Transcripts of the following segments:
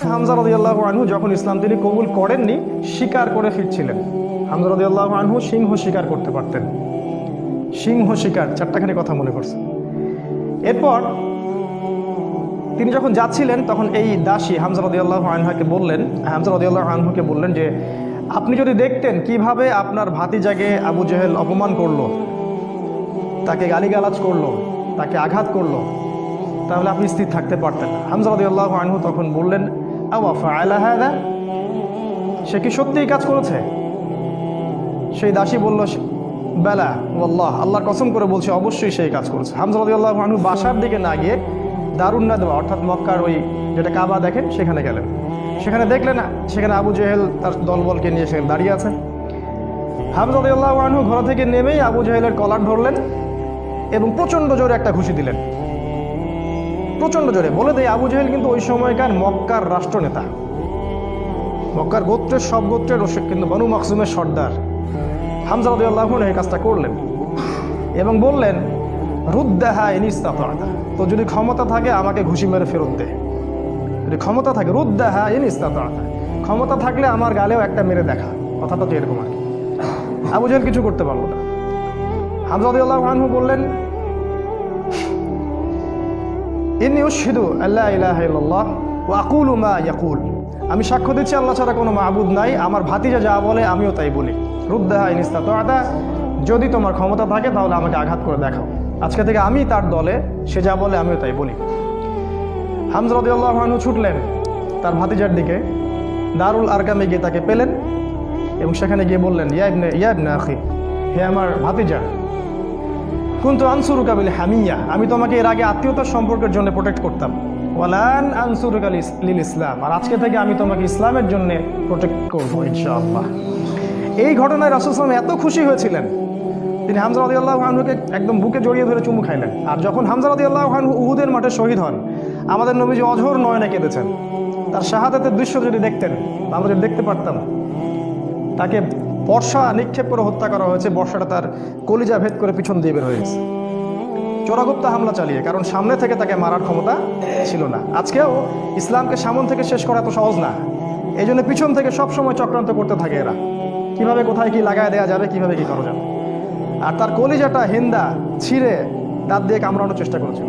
হামজা রাদিয়াল্লাহু আনহু যখন ইসলাম তিনি কবুল করেননি, শিকার করে ফিরছিলেন। হামজা রাদিয়াল্লাহু আনহু সিংহ শিকার করতে পারতেন, সিংহ শিকার, চারটাখানি কথা মনে করছে। এরপর তিনি যখন যাচ্ছিলেন তখন এই দাসী হামজা রাদিয়াল্লাহু আনহুকে বললেন যে আপনি যদি দেখতেন কিভাবে আপনার ভাতিজাকে আবু জেহেল অপমান করলো, তাকে গালিগালাজ করলো, তাকে আঘাত করলো, তাহলে আপনি স্থির থাকতে পারতেন। হামজা রাদিয়াল্লাহু আনহু তখন বললেন, আওয়া ফাআলা হাযা, সে কি সত্যিই কাজ করেছে? সেই দাসী বলল, বেলা ওয়াল্লাহ, আল্লাহর কসম করে বলছে অবশ্যই সেই কাজ করেছে। হামজা রাদিয়াল্লাহু আনহু বাসার দিকে না গিয়ে দারুন নাদওয়া অর্থাৎ মক্কার ওই যেটা কাবা দেখেন সেখানে গেলেন। সেখানে দেখলেন সেখানে আবু জেহেল তার দলবলকে নিয়ে সেখানে দাঁড়িয়ে আছে। হামজা রাদিয়াল্লাহু আনহু ঘর থেকে নেমেই আবু জেহেলের কলার ধরলেন এবং প্রচণ্ড জোরে একটা ঘুষি দিলেন, প্রচণ্ড জোরে। বলে দেয় আবু জেহেল কিন্তু ওই সময়কার মক্কার রাষ্ট্রনেতা, মক্কার গোত্রের সব গোত্রের কিন্তু বনু মাখজুমের সর্দার। হামজা রাদিয়াল্লাহু আনহু এই কাজটা করলেন এবং বললেন, রুদ্দাহা ইন ইসতাতা, তো যদি ক্ষমতা থাকে আমাকে ঘুষি মেরে ফেরত দে, যদি ক্ষমতা থাকে, রুদ্দাহা ইন ইসতাতা, ক্ষমতা থাকলে আমার গালেও একটা মেরে দেখা, কথাটা তো এরকম আর কি। আবু জেহেল কিছু করতে পারলো না। হামজা রাদিয়াল্লাহু আনহু বললেন, ইন্নী উশহিদু আল্লা ইলাহা ইল্লাল্লাহ ওয়া আকুলু মা ইয়াকুল, আমি সাক্ষ্য দিচ্ছি আল্লাহ ছাড়া কোনো মাবুদ নাই, আমার ভাতিজা যা বলে আমিও তাই বলি। রুদ্দাহা ইন ইসতাতা, যদি তোমার ক্ষমতা থাকে তাহলে আমাকে আঘাত করে দেখাও, আজকে থেকে আমি তার দলে, সে যা বলে আমিও তাই বলি। হামজা রাদিয়াল্লাহু আনহু ছুটলেন তার ভাতিজার দিকে, দারুল আরকামে গিয়ে তাকে পেলেন এবং সেখানে গিয়ে বললেন, ইয়া ইবনে আখি, হে আমার ভাতিজা, কুনতু আনসুরুকা বিল হামিয়া, আমি তোমাকে এর আগে আত্মীয়তার সম্পর্কের জন্য প্রোটেক্ট করতাম, ওয়ালান আনসুরুকা লিল ইসলাম, আর আজকে থেকে আমি তোমাকে ইসলামের জন্য প্রোটেক্ট করবো ইনশাআল্লাহ। এই ঘটনায় রাসূল সাল্লাল্লাহু আলাইহি ওয়াসাল্লাম এত খুশি হয়েছিলেন, তিনি হামজা রাদিয়াল্লাহু আনহুকে একদম বুকে জড়িয়ে ধরে চুমু খাইলেন। আর যখন হামজা রাদিয়াল্লাহু আনহু উহুদের মাঠে শহীদ হন, আমাদের নবীজি অঝোর নয়নে কেঁদেছেন। তার শাহাদাতের দৃশ্য যদি দেখতেন, আমরা যদি দেখতে পারতাম, তাকে বর্ষা নিক্ষেপ করে হত্যা করা হয়েছে, বর্ষাটা তার কলিজা ভেদ করে পিছন দিয়ে বের হয়েছে, চোরাগুপ্তা হামলা চালিয়ে, কারণ সামনে থেকে তাকে মারার ক্ষমতা ছিল না। আজকেও ইসলামকে সামনে থেকে শেষ করা এত সহজ না, এই জন্য পিছন থেকে সবসময় চক্রান্ত করতে থাকে এরা, কিভাবে কোথায় কি লাগায় দেওয়া যাবে, কিভাবে কি করা যাবে। আর তার কলিজাটা হিন্দা ছিঁড়ে দাঁত দিয়ে কামড়ানোর চেষ্টা করেছিল।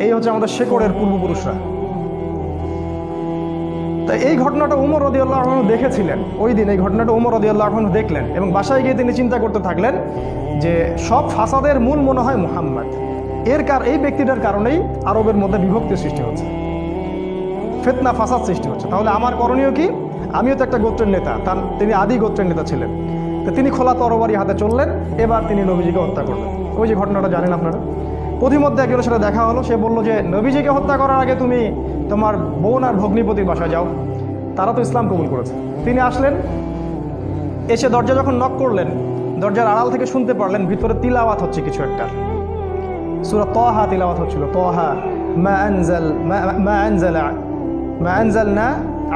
এই হচ্ছে আমাদের শেকড়ের পূর্বপুরুষরা। তাই এই ঘটনাটা উমর রাদিয়াল্লাহু আনহু দেখেছিলেন ওই দিন, এই ঘটনাটা উমর রাদিয়াল্লাহু আনহু দেখলেন এবং বাসায় গিয়ে তিনি চিন্তা করতে থাকলেন যে সব ফাসাদের মূল মনে হয় মুহাম্মদ, এই ব্যক্তিটার কারণেই আরবের মধ্যে বিভক্তি সৃষ্টি হচ্ছে, ফিতনা ফাসাদ সৃষ্টি হচ্ছে। তাহলে আমার করণীয় কি? আমিও তো একটা গোত্রের নেতা, তিনি আদি গোত্রের নেতা ছিলেন, তো তিনি খোলা তরবারি হাতে চললেন, এবার তিনি নবীজিকে হত্যা করলেন। ওই যে ঘটনাটা জানেন আপনারা, পথিমধ্যে একজনের সাথে দেখা হলো, সে বলল যে নবীজিকে হত্যা করার আগে তুমি তোমার বোন আর ভগ্নিপতির বাসায় যাও, তারা তো ইসলাম কবুল করেছে। তিনি আসলেন, এসে দরজা যখন নক করলেন, দরজার আড়াল থেকে শুনতে পারলেন ভিতরে তিলাওয়াত হচ্ছে কিছু একটা, সূরা তাহা তিলাওয়াত হচ্ছিল, তাহা মা আনজালনা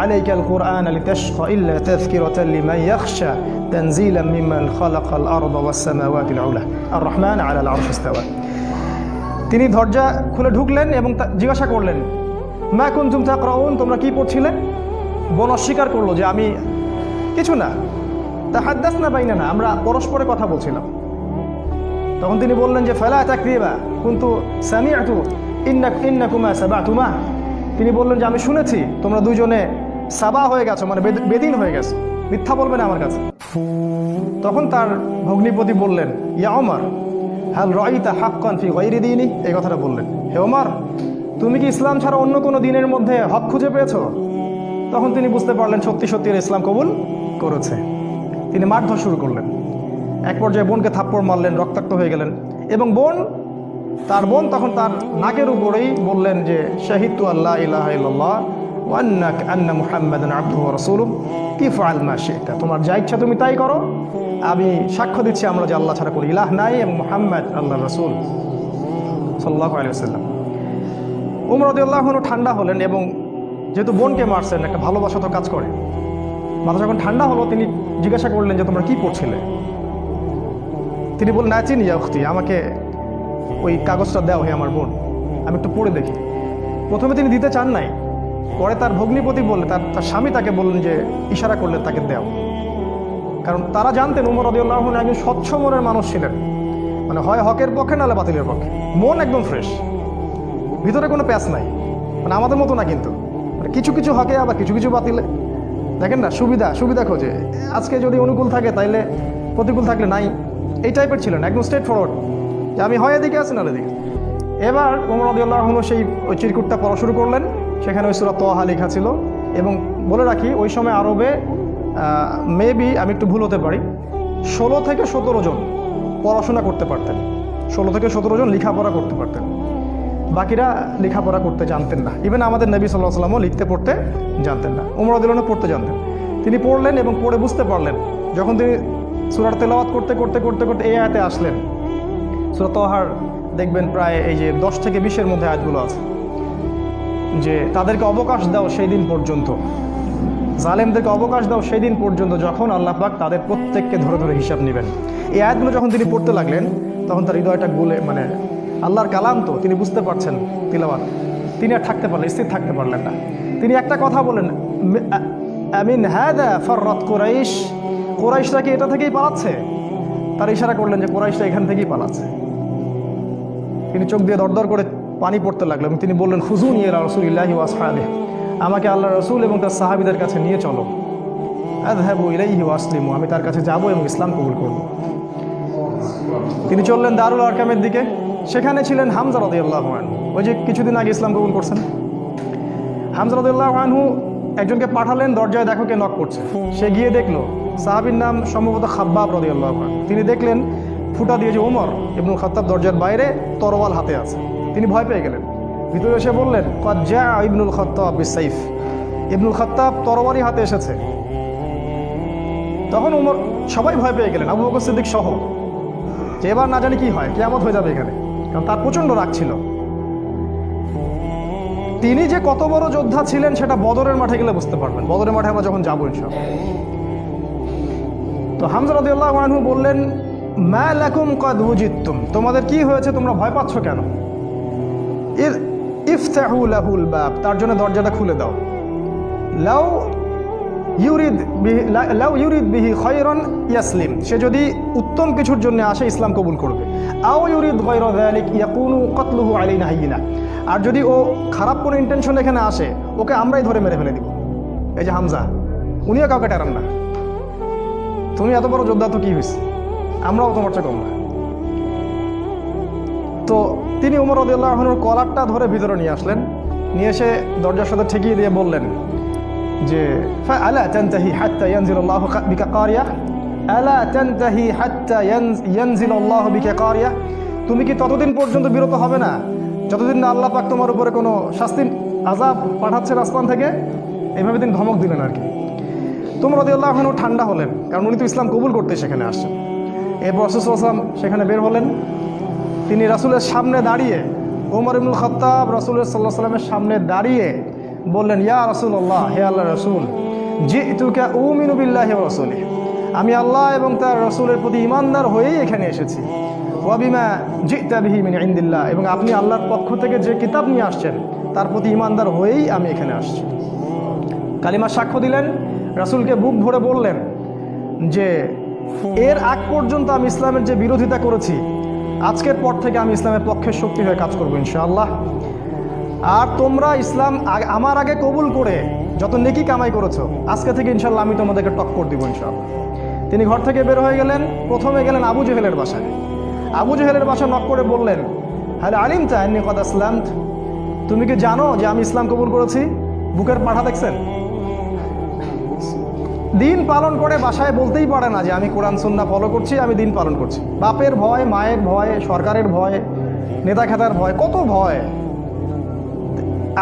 আলাইকাল কুরআনা লিতাশকা ইল্লা তাযকিরাতাল লিমান ইয়াখশা তানজিলাম মিম্মান খালাকাল আরদা ওয়াস সামাওয়াতিল উলা আর রহমান আলাল আরশি ইস্তাওয়া। তিনি দরজা খুলে ঢুকলেন এবং জিজ্ঞাসা করলেন, মা কুনতুম তাকরাউন, তোমরা কি পড়ছিলে? বোন অস্বীকার করলো যে আমি কিছু না, তাহাদ্দাসনা বাইনানা, আমরা পরস্পরে কথা বলছিলাম। তখন তিনি বললেন যে ফালা তাকযিবা কুনতু সামি'তু ইন্নাকুমা সাবাতুমা, তিনি বললেন যে আমি শুনেছি তোমরা দুইজনে সাবা হয়ে গেছো, মানে বেদিন হয়ে গেছো, মিথ্যা বলবে না আমার কাছে। তখন তার ভগ্নিপতি বললেন, ইয়া ওমর হাল রাআইতা হাক্কান ফি গায়রি দীনি, এই কথাটা বললেন, হে ওমর তুমি কি ইসলাম ছাড়া অন্য কোনো দিনের মধ্যে হক খুঁজে পেয়েছো? তখন তিনি বুঝতে পারলেন সত্যি সত্যি ইসলাম কবুল করেছে। তিনি মারধর শুরু করলেন, এক পর্যায়ে বোনকে থাপ্পড় মারলেন, রক্তাক্ত হয়ে গেলেন এবং তার বোন তখন তার নাকের উপরেই বললেন যে শাহিদতু আল্লা ইলাহা ইল্লাল্লাহ ওয়া আন্না মুহাম্মাদান আবদুহু ওয়া রাসূলুহু ইফআল মা শি'তা, তোমার যা ইচ্ছা তুমি তাই করো, আমি সাক্ষ্য দিচ্ছি আমরা যে আল্লাহ ছাড়া কোনো ইলাহ নাই এবং মুহাম্মদ আল্লাহর রাসূল সাল্লাল্লাহু আলাইহি ওয়াসাল্লাম। উমর রাদিয়াল্লাহু আনহু ঠান্ডা হলেন এবং যেহেতু বোনকে মারছেন, একটা ভালোবাসা তো কাজ করে, মাথা যখন ঠান্ডা হলো তিনি জিজ্ঞাসা করলেন যে তোমরা কি পড়ছিলে? তিনি বললেন, নাচিন ইয়া উখতি, আমাকে ওই কাগজটা দাও হে আমার বোন, আমি একটু পড়ে দেখি। প্রথমে তিনি দিতে চান নাই, পরে তার ভগ্নিপতি বললেন, তার স্বামী তাকে বললেন যে ইশারা করলেন তাকে দেও, কারণ তারা জানতেন উমর রাদিয়াল্লাহু আনহু একজন স্বচ্ছ মনের মানুষ ছিলেন, মানে হয় হকের পক্ষে নাহলে বাতিলের পক্ষে, মন একদম ফ্রেশ, ভিতরে কোনো প্যাচ নাই, মানে আমাদের মতো না কিন্তু, মানে কিছু কিছু হকে আবার কিছু কিছু বাতিলে, দেখেন না সুবিধা খোঁজে, আজকে যদি অনুকূল থাকে তাইলে প্রতিকূল থাকলে নাই, এই টাইপের ছিলেন, একদম স্ট্রেট ফরওয়ার্ড যে আমি হয় এদিকে আছি না এদিকে। এবার ওমর রাদিয়াল্লাহু আনহু সেই ওই চিরকুটটা পড়া শুরু করলেন, সেখানে ওই সূরা তাহা লেখা ছিল, এবং বলে রাখি ওই সময় আরবে মেবি আমি একটু ভুল হতে পারি, 16 থেকে 17 জন পড়াশোনা করতে পারতেন, 16 থেকে 17 জন লেখাপড়া করতে পারতেন, বাকিরা লেখাপড়া করতে জানতেন না। ইভেন আমাদের নবী সাল্লাল্লাহু আলাইহি ওয়াসাল্লামও লিখতে পড়তে জানতেন না, ওমর রাদিয়াল্লাহু আনহু পড়তে জানতেন। তিনি পড়লেন এবং পড়ে বুঝতে পারলেন, যখন তিনি সূরার তেলাওয়াত করতে করতে করতে করতে এই আয়াতে আসলেন, সূরা তাহার দেখবেন প্রায় এই যে 10 থেকে 20-এর মধ্যে আয়াতগুলো আছে, যে তাদেরকে অবকাশ দাও সেই দিন পর্যন্ত, জালেমদেরকে অবকাশ দাও সেই দিন পর্যন্ত যখন আল্লাহ পাক তাদের প্রত্যেককে ধরে ধরে হিসাব নেবেন। এই আয়াতগুলো যখন তিনি পড়তে লাগলেন তখন তার হৃদয়টা গলে, মানে আল্লাহর কালাম তো তিনি বুঝতে পারছেন তিলাওয়াত, তিনি আর থাকতে পারলেন, স্থির থাকতে পারলেন না। তিনি একটা কথা বলেন, আমিন হাদা ফাররাত কুরাইশ, কুরাইশরা কি এটা থেকেই পালাচ্ছে? তার ইশারা করলেন যে কুরাইশরা এখান থেকেই পালাচ্ছে। তিনি চোখ দিয়ে দরদর করে পানি পড়তে লাগলেন এবং তিনি বললেন, খুজুনি ইলা রাসূলিল্লাহি ওয়া আসহাবিহি, আমাকে আল্লাহ রসুল এবং তার সাহাবীদের কাছে নিয়ে চলো, আযহাবু ইলাইহি ওয়া আসলিমু, আমি তার কাছে যাব এবং ইসলাম কবুল করব। তিনি চললেন দারুল আরকামের দিকে, সেখানে ছিলেন হামজা রাদিয়াল্লাহু আনহু, ওই যে কিছুদিন আগে ইসলাম কবুল করছেন। হামজা রাদিয়াল্লাহু আনহু একজনকে পাঠালেন, দরজায় দেখো কে নক করছে। সে গিয়ে দেখলো, সাহাবীর নাম সম্ভবত খাব্বাব রাদিয়াল্লাহু আনহু। তিনি দেখলেন ফুটা দিয়ে যে ওমর ইবনুল খাত্তাব দরজার বাইরে তরোয়াল হাতে আছে। তিনি ভয় পেয়ে গেলেন, ভিতরে এসে বললেন, ক্বাদ জাআ ইবনুল খাত্তাব বিসাইফ, ইবনুল খাত্তাব তরবারি হাতে এসেছে। তখন ওমর, সবাই ভয় পেয়ে গেলেন, আবু বকর সিদ্দিক সহ, যে এবার না জানি কি হয়, কিয়ামত হয়ে যাবে এখানে, কারণ তার প্রচণ্ড রাগ ছিল। তিনি যে কত বড় যোদ্ধা ছিলেন সেটা বদরের মাঠে গেলে বুঝতে পারবেন, বদরের মাঠে আমরা যখন যাবো ইনশাআল্লাহ। তো হামজা রাদিয়াল্লাহু আনহু বললেন, মা লাকুম ক্বাদ ওয়াজিদতুম, তোমাদের কি হয়েছে, তোমরা ভয় পাচ্ছ কেন? ইফতাহু লাহুল বাব, তার জন্য দরজাটা খুলে দাও। লাউ ইউরিদ বিহি খায়রান ইয়াসলিম, সে যদি উত্তম কিছুর জন্য আসে ইসলাম কবুল করবে। আও ইউরিদ গায়রা যালিক ইয়াকুনু কতলুহু আলাইনা হাইয়িনা, আর যদি ও খারাপ কোনো ইন্টেনশন এখানে আসে, ওকে আমরাই ধরে মেরে ফেলে দিব। এই যে হামজা, উনিও কাউকে টারান না, তুমি এত বড় যোদ্ধা তো কি হয়েছে, আমরাও তোমার চেয়ে কম না। তো তিনি ওমর রাদিয়াল্লাহু আনহুর কলারটা ধরে ভিতরে নিয়ে আসলেন, নিয়ে এসে দরজার সাথে ঠেকিয়ে দিয়ে বললেন যে আলা তানতাহি হাত্তা ইয়ানজিলাল্লাহু বিকা কারিয়া, আলা তানতাহি হাত্তা ইয়ানজিলাল্লাহু বিকা কারিয়া, তুমি কি ততদিন পর্যন্ত বিরত হবে না যতদিন না আল্লাহ পাক তোমার উপরে কোনো শাস্তি আযাব পাঠাচ্ছেন আসমান থেকে? এইভাবে তিনি ধমক দিলেন আর কি। তো ওমর রাদিয়াল্লাহু আনহু ঠান্ডা হলেন, কারণ উনি তো ইসলাম কবুল করতে সেখানে আসছেন। এরপর রাসূল সাল্লাল্লাহু আলাইহি ওয়াসাল্লাম সেখানে বের হলেন, তিনি রাসূলের সামনে দাঁড়িয়ে, ওমর ইবনুল খাত্তাব রাসূলের সাল্লাল্লাহু আলাইহি ওয়াসাল্লামের সামনে দাঁড়িয়ে বললেন, ইয়া রাসূলুল্লাহ, হে আল্লাহর রাসূল, জিতুকা উমিনু বিল্লাহি ওয়া রাসূলিহি, আমি আল্লাহ এবং তার রাসূলের প্রতি ঈমানদার হয়েই এখানে এসেছি। ওয়া বিমা জিতা বিহি মিন ইনদিল্লাহ, এবং আপনি আল্লাহর পক্ষ থেকে যে কিতাব নিয়ে আসছেন তার প্রতি ঈমানদার হয়েই আমি এখানে আসছি। কালিমা সাক্ষ্য দিলেন, রাসূলকে বুক ভরে বললেন যে এর আগ পর্যন্ত আমি ইসলামের যে বিরোধিতা করেছি, আজকের পর থেকে আমি ইসলামের পক্ষের শক্তি হয়ে কাজ করবো ইনশাআল্লাহ। আর তোমরা ইসলাম আমার আগে কবুল করে যত নেকি কামাই করেছো, আজকে থেকে ইনশাআল্লাহ আমি তোমাদেরকে টক্কর দিব ইনশাআল্লাহ। তিনি ঘর থেকে বের হয়ে গেলেন, প্রথমে গেলেন আবু জেহেলের বাসায়। আবু জেহেলের বাসা নক করে বললেন, হ্যালো আলিমতা আন্নী ক্বাদ আসলামত, তুমি কি জানো যে আমি ইসলাম কবুল করেছি? বুকের পাঠা দেখছেন, দিন পালন করে বাসায় বলতেই পারে না যে আমি কোরআন সুন্নাহ ফলো করছি, আমি দিন পালন করছি। বাপের ভয়, মায়ের ভয়, সরকারের ভয়, নেতা খেতার ভয়, কত ভয়।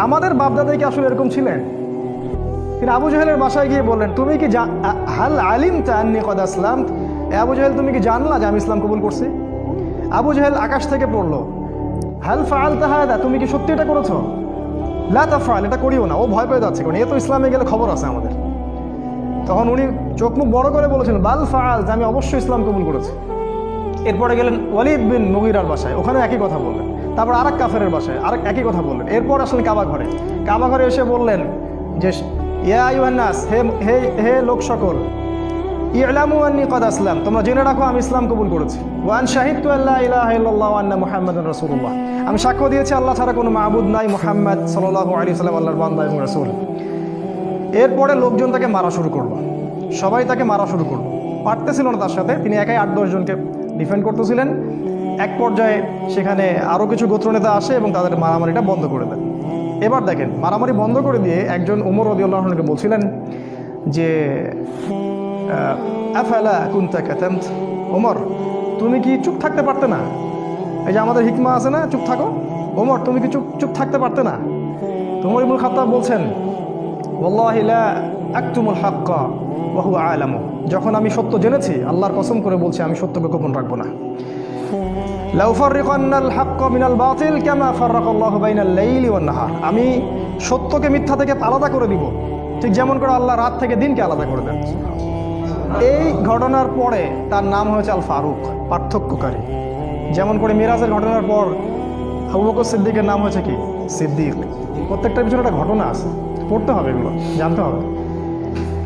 আমাদের বাপদাদাই কি আসলে এরকম ছিলেন? তিনি আবু জেহেলের বাসায় গিয়ে বললেন, তুমি কি হাল আলিমতা আন্নী ক্বাদ আসলামত, আবু জেহেল তুমি কি জানলা যে আমি ইসলাম কবুল করছি? আবু জেহেল আকাশ থেকে পড়লো, হাল ফাআলতা হাদা, তুমি কি সত্যি এটা করেছো? লা তাফআল, এটা করিও না। ও ভয় পেয়ে যাচ্ছে, কারণ এ তো ইসলামে গেলে খবর আছে আমাদের। তখন উনি চোখ মুখ বড় করে বলেছেন, বাল ফাআল, আমি অবশ্যই ইসলাম কবুল করেছি। এরপরে গেলেন ওয়ালিদ বিন মুগীরার বাসায়, ওখানে একই কথা বললেন। তারপর আরেক কাফেরের বাসায় আরেক একই কথা বললেন। এরপর আসলে কাবা ঘরে এসে বললেন যে ইয়া আইয়ুহান নাস, হে হে হে লোক সকল, ই'লামু আন্নী ক্বাদ আসলাম, তোমরা জেনে রাখো আমি ইসলাম কবুল করেছি। ওয়া আন শাহিদতু আল্লা ইলাহা ইল্লাল্লাহ ওয়া আন্না মুহাম্মাদান রাসূলুল্লাহ, আমি সাক্ষ্য দিয়েছি আল্লাহ ছাড়া কোনো মাবুদ নাই, মুহাম্মদ সাল্লাল্লাহু আলাইহি ওয়াসাল্লাম আল্লাহর বান্দা এবং রাসূল। এরপরে লোকজন তাকে মারা শুরু করলো, সবাই তাকে মারা শুরু করলো, পারতেছিল না তার সাথে, তিনি একাই 8-10 জনকে ডিফেন্ড করতেছিলেন। এক পর্যায়ে সেখানে আরও কিছু গোত্রনেতা আসে এবং তাদের মারামারিটা বন্ধ করে দেন। এবার দেখেন, মারামারি বন্ধ করে দিয়ে একজন ওমর রাদিয়াল্লাহু আনহুকে বলছিলেন যে আফালা কুনতা কাতামত, ওমর তুমি কি চুপ থাকতে পারতে না? এই যে আমাদের হিকমা আছে না, চুপ থাকো, ওমর তুমি কি চুপ থাকতে পারতে না? ওমর ইবনুল খাত্তাব বলছেন ওয়াল্লাহি লা আকতুমুল হাক্কা ওয়া হুয়া আলামু, যখন আমি সত্য জেনেছি আল্লাহর কসম করে বলছি আমি সত্যকে গোপন রাখবো না। লা উফাররিকান্নাল হাক্কা মিনাল বাতিল কামা ফাররাকাল্লাহু বাইনাল লাইলি ওয়ান নাহার, আমি সত্যকে মিথ্যা থেকে আলাদা করে দিব ঠিক যেমন করে আল্লাহ রাত থেকে দিনকে আলাদা করে দেন। এই ঘটনার পরে তার নাম হয়েছে আল ফারুক, পার্থক্যকারী। যেমন করে মিরাজের ঘটনার পর আবু বকর সিদ্দিকের নাম হয়েছে কি? সিদ্দিক। প্রত্যেকটার পিছনে একটা ঘটনা আছে, পড়তে হবে, এগুলো জানতে হবে।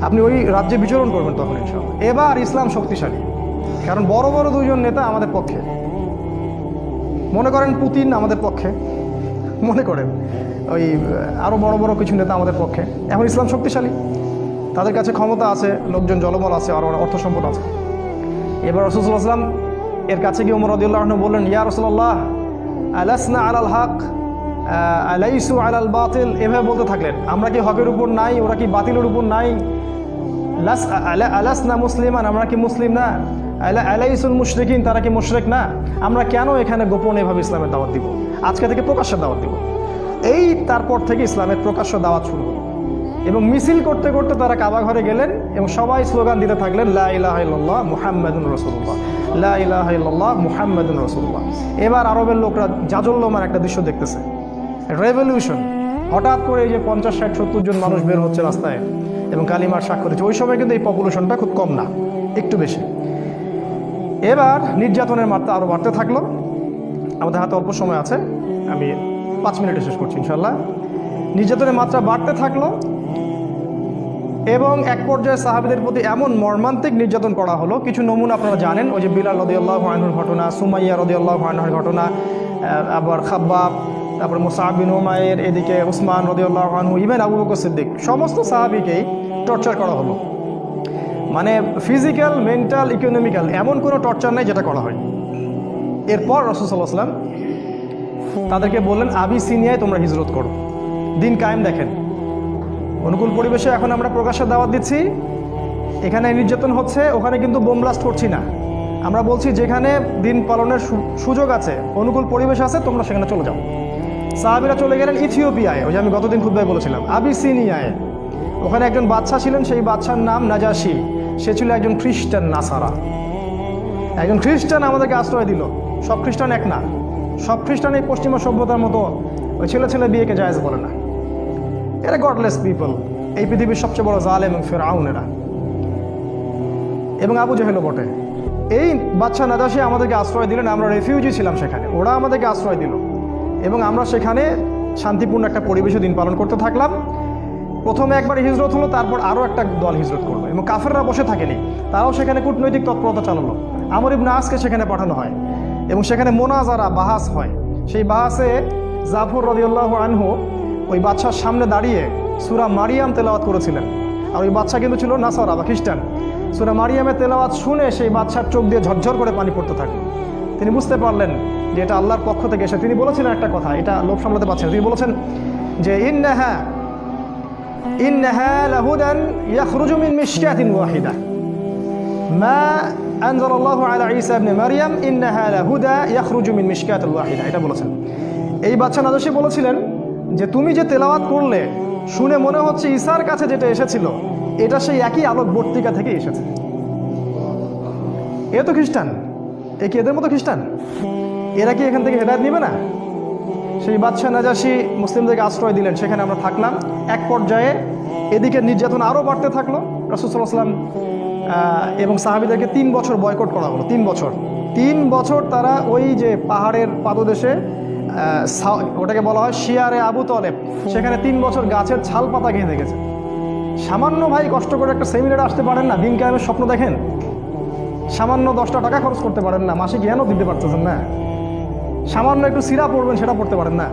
আপনি ওই রাজ্যে বিচরণ করবেন তখন ইনশাআল্লাহ। এবার ইসলাম শক্তিশালী, কারণ বড় বড় দুইজন নেতা আমাদের পক্ষে। মনে করেন পুতিন আমাদের পক্ষে, মনে করেন ওই আরও বড় বড় কিছু নেতা আমাদের পক্ষে। এখন ইসলাম শক্তিশালী, তাদের কাছে ক্ষমতা আছে, লোকজন জলবল আছে, আর অর্থ সম্পদ আছে। এবার রাসূল সাল্লাল্লাহু আলাইহি ওয়াসাল্লাম এর কাছে গিয়ে ওমর রাদিয়াল্লাহু আনহু বললেন, ইয়া রাসূলুল্লাহ আলাসনা আলাল হক আলাইসু আলাল বাতিল, এভাবে বলতে থাকলেন, আমরা কি হকের উপর নাই, ওরা কি বাতিলের উপর নাই? আলাসনা মুসলিমান, আমরা কি মুসলিম না? আলাইসুল মুশরিকিন, তারা কি মুশরিক না? আমরা কেন এখানে গোপনে এভাবে ইসলামের দাওয়াত দিব? আজকে থেকে প্রকাশ্যে দাওয়াত দিব। এই তারপর থেকে ইসলামের প্রকাশ্য দাওয়াত শুরু হলো এবং মিছিল করতে করতে তারা কাবা ঘরে গেলেন এবং সবাই স্লোগান দিতে থাকলেন লা ইলাহা ইল্লাল্লাহ মুহাম্মাদুর রাসূলুল্লাহ, লা ইলাহা ইল্লাল্লাহ মুহাম্মাদুর রাসূলুল্লাহ। এবার আরবের লোকরা জাজল্যমান একটা দৃশ্য দেখতেছে, রেভলিউশন। হঠাৎ করে এই যে 50, 60, 70 জন মানুষ বের হচ্ছে রাস্তায় এবং কালিমার স্বাক্ষর দিচ্ছে। ওই সময় কিন্তু এই পপুলেশনটা খুব কম না, একটু বেশি। এবার নির্যাতনের মাত্রা আরও বাড়তে থাকলো। আমাদের হাতে অল্প সময় আছে, আমি 5 মিনিটে শেষ করছি ইনশাল্লাহ। নির্যাতনের মাত্রা বাড়তে থাকলো এবং এক পর্যায়ে সাহাবীদের প্রতি এমন মর্মান্তিক নির্যাতন করা হলো। কিছু নমুনা আপনারা জানেন, ওই যে বিলাল রাদিয়াল্লাহু আনহুর ঘটনা, সুমাইয়া রাদিয়াল্লাহু আনহার ঘটনা, আবার খাব্বাব, তারপরে মুসআব বিন উমাইর, এদিকে উসমান রাদিয়াল্লাহু আনহু, ইভেন আবু বকর সিদ্দিক, সমস্ত সাহাবীকেই টর্চার করা হলো। মানে ফিজিক্যাল, মেন্টাল, ইকোনমিক্যাল, এমন কোনো টর্চার নাই যেটা করা হয়। এরপর রাসূল সাল্লাল্লাহু আলাইহি ওয়াসাল্লাম তাদেরকে বললেন আবিসিনিয়ায় তোমরা হিজরত করো, দিন কায়েম। দেখেন, অনুকূল পরিবেশে এখন আমরা প্রকাশ্যে দাওয়াত দিচ্ছি, এখানে নির্যাতন হচ্ছে, ওখানে কিন্তু বোম ব্লাস্ট করছি না। আমরা বলছি যেখানে দিন পালনের সুযোগ আছে, অনুকূল পরিবেশ আছে, তোমরা সেখানে চলে যাও। সাহাবীরা চলে গেলেন ইথিওপিয়ায়, ওই যে আমি গতদিন খুতবায় বলেছিলাম, আবিসিনিয়ায়। ওখানে একজন বাদশা ছিলেন, সেই বাদশার নাম নাজাশি। সে ছিল একজন খ্রিস্টান, নাসারা, একজন খ্রিস্টান আমাদেরকে আশ্রয় দিল। সব খ্রিস্টান এক না, সব খ্রিস্টান এই পশ্চিমা সভ্যতার মতো ওই ছেলে ছেলে বিয়েকে জায়েজ বলে না। এরা গডলেস পিপল, এই পৃথিবীর সবচেয়ে বড় জালেম এবং ফেরাউন এরা, এবং আবু জেহেলও বটে। এই বাদশা নাজাশি আমাদেরকে আশ্রয় দিলেন, আমরা রেফিউজি ছিলাম সেখানে, ওরা আমাদেরকে আশ্রয় দিল এবং আমরা সেখানে শান্তিপূর্ণ একটা পরিবেশে দিন পালন করতে থাকলাম। প্রথমে একবার হিজরত হলো, তারপর আরও একটা দল হিজরত করলো এবং কাফেররা বসে থাকেনি, তারাও সেখানে কূটনৈতিক তৎপরতা চালালো। আমর ইবনে আসকে সেখানে পাঠানো হয় এবং সেখানে মোনাজারা, বাহাস হয়। সেই বাহাসে জাফর রাদিয়াল্লাহু আনহু ওই বাদশার সামনে দাঁড়িয়ে সূরা মারিয়াম তেলাওয়াত করেছিলেন। আর ওই বাদশা কিন্তু ছিল নাসারা বা খ্রিস্টান। সূরা মারিয়ামের তেলাওয়াত শুনে সেই বাদশার চোখ দিয়ে ঝরঝর করে পানি পড়তে থাকলো। তিনি বুঝতে পারলেন যে এটা আল্লাহর পক্ষ থেকে এসে। তিনি বলেছিলেন একটা কথা, এটা লোভ সামলাতে পারছেন। তিনি বলেছেন যে ইন্নাহা লাহুদান ইয়াখরুজু মিন মিশকাতিন ওয়াহিদা মা আনজালাল্লাহু আলা ঈসা ইবনে মারইয়াম ইন্নাহা লাহুদা ইয়াখরুজু মিন মিশকাতিল ওয়াহিদা, এটা বলেছেন। এই বাদশা নাজাশী বলেছিলেন যে তুমি যে তেলাওয়াত করলে শুনে মনে হচ্ছে ঈসার কাছে যেটা এসেছিল এটা সেই একই আলোকবর্তিকা থেকে এসেছে। এ তো খ্রিস্টান, এ কি এদের মতো খ্রিস্টান? এরা কি এখান থেকে হেদায়েত নিবে না? সেই বাদশা নাজাশী মুসলিমদেরকে আশ্রয় দিলেন, সেখানে আমরা থাকলাম। এক পর্যায়ে এদিকে নির্যাতন আরও বাড়তে থাকলো। রাসূল সাল্লাল্লাহু আলাইহি ওয়াসাল্লাম এবং সাহাবীদেরকে 3 বছর বয়কট করা হলো। 3 বছর তারা ওই যে পাহাড়ের পাদদেশে ওটাকে বলা হয় শিয়ারে আবু তলেব, সেখানে 3 বছর গাছের ছাল পাতা গেঁথে গেছে। সামান্য ভাই কষ্ট করে একটা সেমিনারে আসতে পারেন না, দিন কায়েমের স্বপ্ন দেখেন, সামান্য 10টা টাকা খরচ করতে পারেন না, মাসে জ্ঞানও দিতে পারতেছেন না, সামান্য একটু সিরা পড়বেন সেটা পড়তে পারেন না,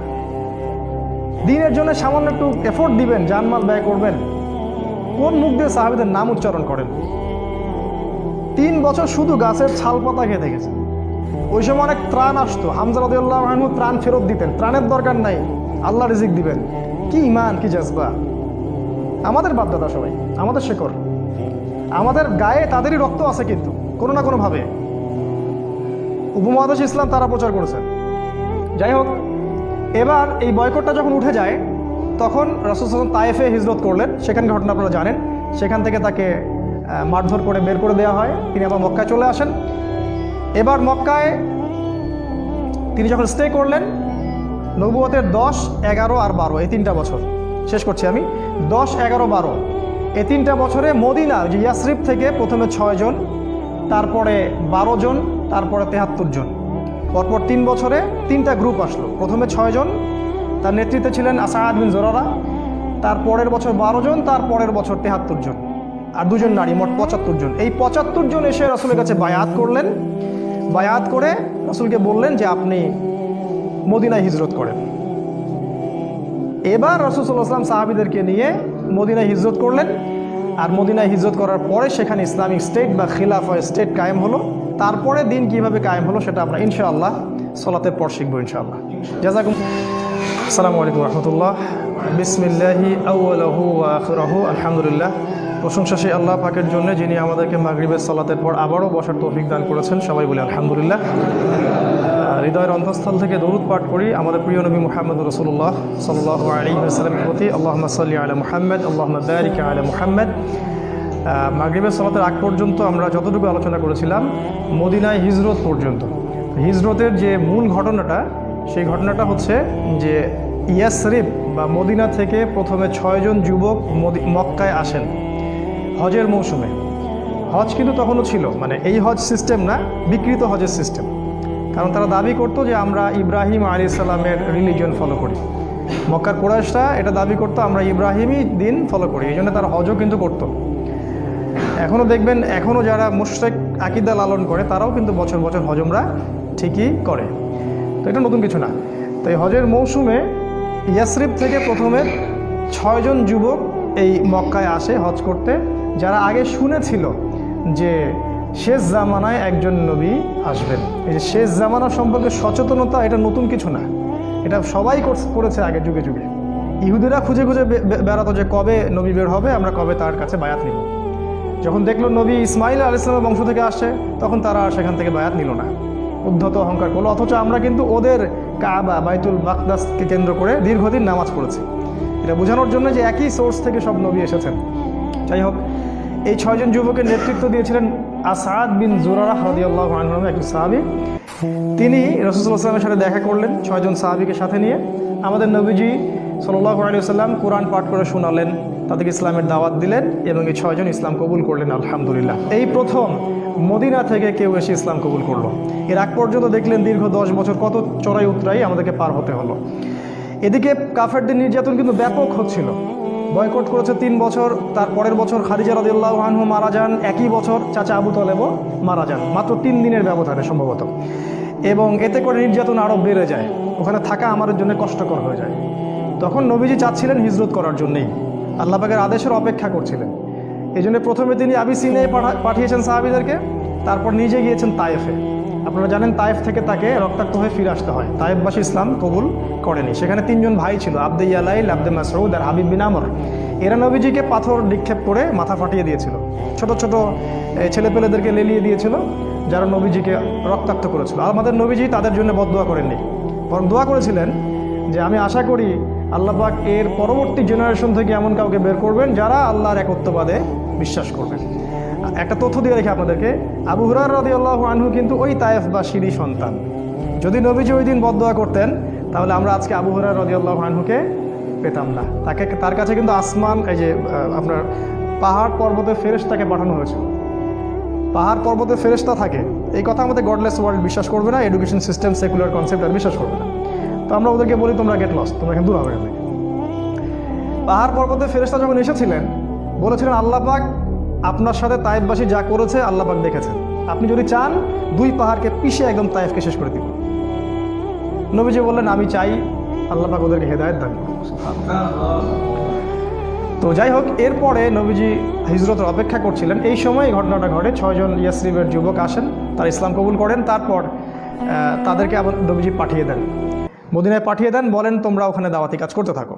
দিনের জন্য সামান্য একটু এফোর্ট দিবেন, জানমাল ব্যয় করবেন, কোন মুখ দিয়ে সাহাবীদের নাম উচ্চারণ করেন? 3 বছর শুধু গাছের ছাল পাতা খেয়ে দেখেছে। ওই সময় অনেক ত্রাণ আসতো, হামজা রাদিয়াল্লাহু আনহু ত্রাণ ফেরত দিতেন, ত্রাণের দরকার নাই, আল্লাহ রিজিক দিবেন। কি ইমান, কি জজবা! আমাদের বাপদাদা সবাই, আমাদের শেকড়, আমাদের গায়ে তাদেরই রক্ত আছে, কিন্তু কোনো না কোনোভাবে উপমহাদেশ ইসলাম তারা প্রচার করেছে। যাই হোক, এবার এই বয়কটটা যখন উঠে যায়, তখন রাসূল সাল্লাল্লাহু আলাইহি ওয়াসাল্লাম তায়েফে হিজরত করলেন। সেখানে ঘটনা আপনারা জানেন, সেখান থেকে তাকে মারধর করে বের করে দেওয়া হয়, তিনি আবার মক্কায় চলে আসেন। এবার মক্কায় তিনি যখন স্টে করলেন, নবুয়তের 10, 11 আর 12 এই 3টা বছর, শেষ করছি আমি, 10, 11, 12 এই 3টা বছরে মদিনা যে ইয়াসরিব থেকে প্রথমে 6 জন, তারপরে 12 জন, তারপরে 73 জন, পরপর 3 বছরে 3টা গ্রুপ আসলো। প্রথমে 6 জন, তার নেতৃত্বে ছিলেন আসাদ বিন জুরারা, তারপরের বছর 12 জন, তারপরের বছর 73 জন, আর 2 জন নারী, মোট 75 জন। এই 75 জন এসে রাসূলের কাছে বায়াত করলেন। বায়াত করে রাসূলকে বললেন যে আপনি মদিনায় হিজরত করেন। এবার রাসূল সাল্লাল্লাহু আলাইহি ওয়াসাল্লাম সাহাবীদেরকে নিয়ে মদিনায় হিজরত করলেন। আর মদিনায় হিজরত করার পরে সেখানে ইসলামিক স্টেট বা খিলাফা স্টেট কায়েম হলো। তারপরে দিন কিভাবে কায়েম হলো সেটা আমরা ইনশাআল্লাহ সালাতের পর শিখবো ইনশাআল্লাহ। জাযাকুম। আসসালামু আলাইকুম ওয়া রাহমাতুল্লাহ। বিসমিল্লাহি আউয়ালুহু ওয়া আখিরুহু আলহামদুলিল্লাহ। প্রশংসা সেই আল্লাহ পাকের জন্য, যিনি আমাদেরকে মাগরিবের সালাতের পর আবারও বসার তৌফিক দান করেছেন। সবাই বলি আলহামদুলিল্লাহ। হৃদয়ের অন্তঃস্থল থেকে দরুদ পাঠ করি আমাদের প্রিয় নবী মুহাম্মদ রাসূলুল্লাহ সাল্লাল্লাহু আলাইহি ওয়াসাল্লামের প্রতি। আল্লাহুম্মা সাল্লি আলা মুহাম্মদ, আল্লাহুম্মা বারিক আলা মুহাম্মদ। মাগরিবের সালাতের আগ পর্যন্ত আমরা যতটুকু আলোচনা করেছিলাম মদিনায় হিজরত পর্যন্ত। হিজরতের যে মূল ঘটনাটা, সেই ঘটনাটা হচ্ছে যে ইয়াসরিব বা মদিনা থেকে প্রথমে 6 জন যুবক মক্কায় আসেন হজের মৌসুমে। হজ কিন্তু তখনও ছিল, মানে এই হজ সিস্টেম না, বিকৃত হজের সিস্টেম। কারণ তারা দাবি করতো যে আমরা ইব্রাহিম আলাইহিস সালামের রিলিজিয়ন ফলো করি। মক্কার কুরাইশরা এটা দাবি করতো আমরা ইব্রাহিমই দিন ফলো করি, এই জন্য তারা হজও কিন্তু করতো। এখনও দেখবেন, এখনও যারা মুশরিক আকীদা লালন করে তারাও কিন্তু বছর বছর হজমরা ঠিকই করে, তো এটা নতুন কিছু না। তো এই হজের মৌসুমে ইয়াসরিব থেকে প্রথমে 6 জন যুবক এই মক্কায় আসে হজ করতে, যারা আগে শুনেছিল যে শেষ জামানায় একজন নবী আসবেন। এই যে শেষ জামানা সম্পর্কে সচেতনতা, এটা নতুন কিছু না, এটা সবাই করেছে আগে যুগে যুগে। ইহুদিরা খুঁজে খুঁজে বেড়াতো যে কবে নবী বের হবে, আমরা কবে তার কাছে বায়াত নিব। যখন দেখলো নবী ইসমাইল আলাইহিস সালামের বংশ থেকে আসছে, তখন তারা আর সেখান থেকে বায়াত নিল না, উদ্ধত অহংকার করলো। অথচ আমরা কিন্তু ওদের কাবা বাইতুল মাকদাসকে কেন্দ্র করে দীর্ঘদিন নামাজ পড়েছি। এটা বোঝানোর জন্য যে একই সোর্স থেকে সব নবী এসেছেন। যাই হোক, এই 6 জন যুবকের নেতৃত্ব দিয়েছিলেন আসাদ বিন জুরারা রাদিয়াল্লাহু আনহু নামে একজন সাহাবী। তিনি রাসূল সাল্লাল্লাহু আলাইহি ওয়াসাল্লামের সাথে দেখা করলেন 6 জন সাহাবীকে সাথে নিয়ে। আমাদের নবীজি সাল্লাল্লাহু আলাইহি ওয়াসাল্লাম কোরআন পাঠ করে শোনালেন, তাদেরকে ইসলামের দাওয়াত দিলেন এবং এই 6 জন ইসলাম কবুল করলেন আলহামদুলিল্লাহ। এই প্রথম মদিনা থেকে কেউ এসে ইসলাম কবুল করলো। এর আগ পর্যন্ত দেখলেন দীর্ঘ 10 বছর কত চড়াই উতরাই আমাদেরকে পার হতে হলো। এদিকে কাফেরদের নির্যাতন কিন্তু ব্যাপক হচ্ছিল। বয়কট করেছে 3 বছর, তার পরের বছর খাদিজা রাদিয়াল্লাহু আনহা মারা যান, একই বছর চাচা আবু তলেবও মারা যান, মাত্র 3 দিনের ব্যবধানে সম্ভবত। এবং এতে করে নির্যাতন আরও বেড়ে যায়, ওখানে থাকা আমাদের জন্য কষ্টকর হয়ে যায়। তখন নবীজি চাচ্ছিলেন হিজরত করার জন্যেই, আল্লাহ পাকের আদেশের অপেক্ষা করছিলেন। এই জন্য প্রথমে তিনি আবিসিনিয়ায় পাঠিয়েছেন সাহাবীদেরকে, তারপর নিজে গিয়েছেন তায়েফে। আপনারা জানেন তায়েফ থেকে তাকে রক্তাক্ত হয়ে ফিরে আসতে হয়। তায়েফবাসী ইসলাম কবুল করেনি। সেখানে 3 জন ভাই ছিল, আব্দে ইয়ালাইল, আব্দে মাসউদ আর হাবিব বিন আমর। এরা নবীজিকে পাথর নিক্ষেপ করে মাথা ফাটিয়ে দিয়েছিল, ছোট ছোট ছেলেপেলেদেরকে লেলিয়ে দিয়েছিল, যারা নবীজিকে রক্তাক্ত করেছিল। আর আমাদের নবীজি তাদের জন্য বদদোয়া করেননি, বরং দোয়া করেছিলেন যে আমি আশা করি আল্লাহ পাক এর পরবর্তী জেনারেশন থেকে এমন কাউকে বের করবেন যারা আল্লাহর একত্ববাদে বিশ্বাস করবেন। একটা তথ্য দিয়ে রেখে আপনাদেরকে, আবু হুরায়রা রাদিয়াল্লাহু আনহু কিন্তু ওই তায়েফবাসীরই সন্তান। যদি নবীজি ওই দিন বদদোয়া করতেন, তাহলে আমরা আজকে আবু হুরায়রা রাদিয়াল্লাহু আনহুকে পেতাম না। তার কাছে কিন্তু আসমান, এই যে আপনার পাহাড় পর্বতে ফেরেশতাকে পাঠানো হয়েছিল। পাহাড় পর্বতে ফেরেশতা থাকে, এই কথা আমাদের গডলেস ওয়ার্ল্ড বিশ্বাস করবে না, এডুকেশন সিস্টেম সেকুলার কনসেপ্ট আর বিশ্বাস করবে না। তো আমরা ওদেরকে বলি তোমরা গেট লস্ট, তোমরা এখানে দূর হবে। পাহাড় পর্বতে ফেরেশতা যখন এসেছিলেন বলেছিলেন আল্লাহ পাক আপনার সাথে তায়েফবাসী যা করেছে আল্লাহ পাক দেখেছেন, আপনি যদি চান 2 পাহাড়কে পিষে একদম তায়েফকে শেষ করে দিব। নবীজি বললেন আমি চাই, আল্লাহ পাক ওদেরকে হেদায়েত দান করুন। তো যাই হোক, এরপরে নবীজি হিজরতের অপেক্ষা করছিলেন, এই সময় ঘটনাটা ঘটে। 6 জন ইয়াসরিবের যুবক আসেন, তারা ইসলাম কবুল করেন। তারপর তাদেরকে আবার নবীজি পাঠিয়ে দেন, মদিনায় পাঠিয়ে দেন, বলেন তোমরা ওখানে দাওয়াতি কাজ করতে থাকো।